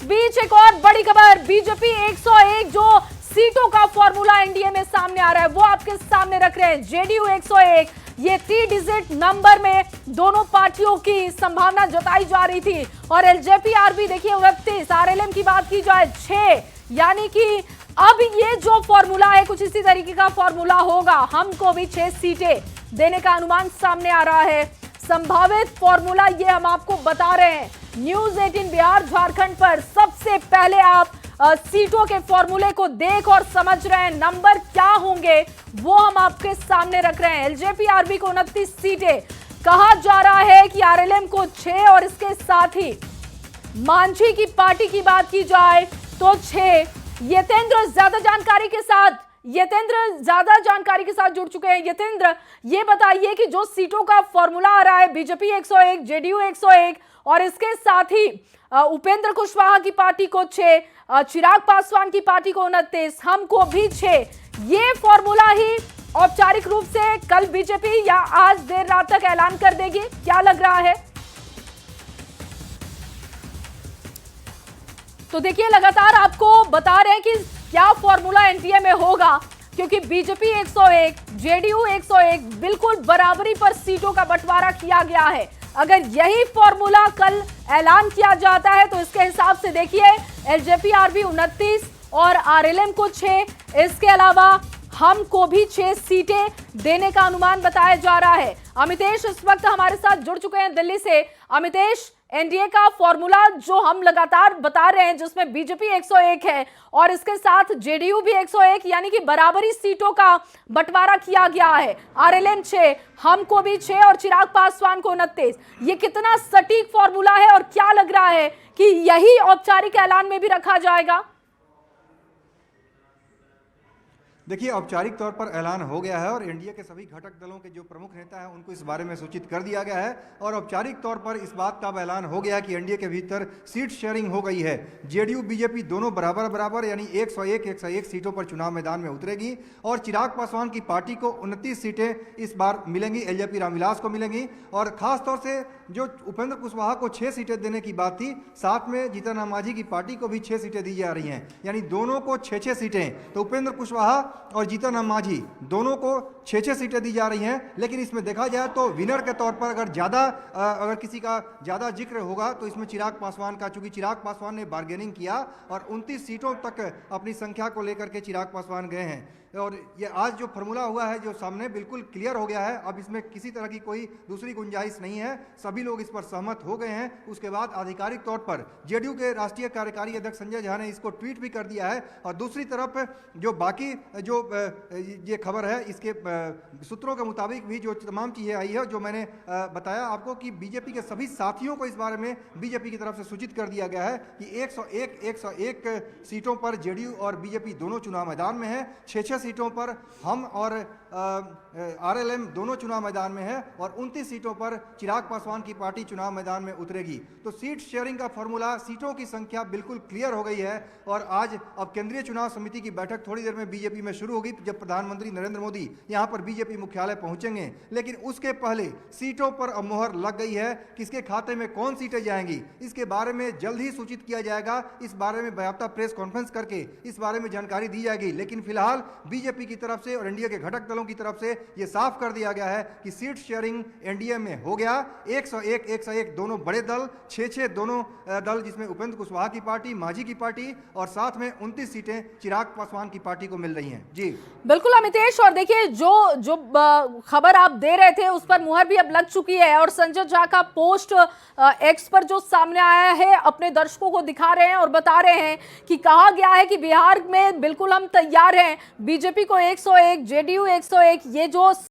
बीच एक और बड़ी खबर, बीजेपी 101 जो सीटों का फॉर्मूला एनडीए में सामने आ रहा है वो आपके सामने रख रहे हैं। जेडीयू 101, ये 3 डिजिट नंबर में दोनों पार्टियों की संभावना जताई जा रही थी और एलजेपी आरबी देखिए 29, आरएलएम की बात की जाए 6, यानी कि अब ये जो फॉर्मूला है कुछ इसी तरीके का फॉर्मूला होगा। हमको भी 6 सीटें देने का अनुमान सामने आ रहा है। संभावित फॉर्मूला ये हम आपको बता रहे हैं न्यूज 18 बिहार झारखंड पर। सबसे पहले आप सीटों के फॉर्मूले को देख और समझ रहे हैं, नंबर क्या होंगे वो हम आपके सामने रख रहे हैं। एलजेपी आरबी को 29 सीटें, कहा जा रहा है कि आरएलएम को 6 और इसके साथ ही मांझी की पार्टी की बात की जाए तो 6। यतेंद्र ज्यादा जानकारी के साथ जुड़ चुके हैं। यतेंद्र, ये बताइए कि जो सीटों का फॉर्मूला आ रहा है बीजेपी 101, जेडीयू 101 और इसके साथ ही उपेंद्र कुशवाहा की पार्टी को 6, चिराग पासवान की पार्टी को 29, हमको भी 6, ये फॉर्मूला ही औपचारिक रूप से कल बीजेपी या आज देर रात तक ऐलान कर देगी, क्या लग रहा है? तो देखिए लगातार आपको बता रहे हैं कि क्या फॉर्मूला एनडीए में होगा, क्योंकि बीजेपी 101, जेडीयू 101 बिल्कुल बराबरी पर सीटों का बंटवारा किया गया है। अगर यही फॉर्मूला कल ऐलान किया जाता है तो इसके हिसाब से देखिए एलजेपी आरबी 29 और आरएलएम को 6, इसके अलावा हमको भी 6 सीटें देने का अनुमान बताया जा रहा है। अमितेश इस वक्त हमारे साथ जुड़ चुके हैं दिल्ली से। अमितेश, एनडीए का फॉर्मूला जो हम लगातार बता रहे हैं जिसमें बीजेपी 101 है और इसके साथ जेडीयू भी 101, यानी कि बराबरी सीटों का बंटवारा किया गया है। आरएलएम 6, हमको भी 6 और चिराग पासवान को 29। ये कितना सटीक फॉर्मूला है और क्या लग रहा है कि यही औपचारिक ऐलान में भी रखा जाएगा? देखिए, औपचारिक तौर पर ऐलान हो गया है और एनडीए के सभी घटक दलों के जो प्रमुख नेता हैं उनको इस बारे में सूचित कर दिया गया है और औपचारिक तौर पर इस बात का ऐलान हो गया कि एनडीए के भीतर सीट शेयरिंग हो गई है। जेडीयू बीजेपी दोनों बराबर यानी 101 सीटों पर चुनाव मैदान में उतरेगी और चिराग पासवान की पार्टी को 29 सीटें इस बार मिलेंगी, एलजेपी रामविलास को मिलेंगी। और खासतौर से जो उपेंद्र कुशवाहा को 6 सीटें देने की बात थी, साथ में जीतन राम मांझी की पार्टी को भी 6 सीटें दी जा रही हैं, यानी दोनों को 6 सीटें। तो उपेंद्र कुशवाहा और जीतन राम मांझी दोनों को 6 सीटें दी जा रही हैं। लेकिन इसमें देखा जाए तो विनर के तौर पर अगर किसी का ज़्यादा जिक्र होगा तो इसमें चिराग पासवान का, चूंकि चिराग पासवान ने बार्गेनिंग किया और 29 सीटों तक अपनी संख्या को लेकर के चिराग पासवान गए हैं। और ये आज जो फॉर्मूला हुआ है जो सामने बिल्कुल क्लियर हो गया है, अब इसमें किसी तरह की कोई दूसरी गुंजाइश नहीं है, सभी लोग इस पर सहमत हो गए हैं। उसके बाद आधिकारिक तौर पर जेडीयू के राष्ट्रीय कार्यकारी अध्यक्ष संजय झा ने इसको ट्वीट भी कर दिया है। और दूसरी तरफ जो बाकी जो ये खबर है, इसके सूत्रों के मुताबिक भी जो तमाम चीज़ें आई है, जो मैंने बताया आपको कि बीजेपी के सभी साथियों को इस बारे में बीजेपी की तरफ से सूचित कर दिया गया है कि 101 सीटों पर जेडीयू और बीजेपी दोनों चुनाव मैदान में है। 6 सीटों पर हम और आरएलएम दोनों चुनाव मैदान में है और 29 सीटों पर चिराग पासवान की पार्टी चुनाव मैदान में उतरेगी। तो सीट शेयरिंग का फॉर्मूला, सीटों की संख्या बिल्कुल क्लियर हो गई है। और आज अब केंद्रीय चुनाव समिति की बैठक थोड़ी देर में बीजेपी में शुरू होगी, जब प्रधानमंत्री नरेंद्र मोदी यहां पर बीजेपी मुख्यालय पहुंचेंगे। लेकिन उसके पहले सीटों पर अब मोहर लग गई है, किसके खाते में कौन सीटें जाएंगी इसके बारे में जल्द ही सूचित किया जाएगा। इस बारे में बाकायदा प्रेस कॉन्फ्रेंस करके इस बारे में जानकारी दी जाएगी। लेकिन फिलहाल बीजेपी की तरफ से और एनडीए के घटक दलों की तरफ से यह साफ कर दिया गया है कि सीट शेयरिंग एनडीए में हो गया। 101 दोनों बड़े दल, 6 दोनों दल, जिसमें उपेंद्र कुशवाहा की पार्टी, मांझी की पार्टी और साथ में 29 सीटें चिराग पासवान की पार्टी को मिल रही हैं। जी बिल्कुल अमितेश, और देखिए जो खबर आप दे रहे थे उस पर मुहर भी अब लग चुकी है और संजय झा का पोस्ट एक्स पर जो सामने आया है अपने दर्शकों को दिखा रहे हैं और बता रहे हैं कि कहा गया है कि बिहार में बिल्कुल हम तैयार हैं, बीजेपी को 101, जेडीयू 101, ये जो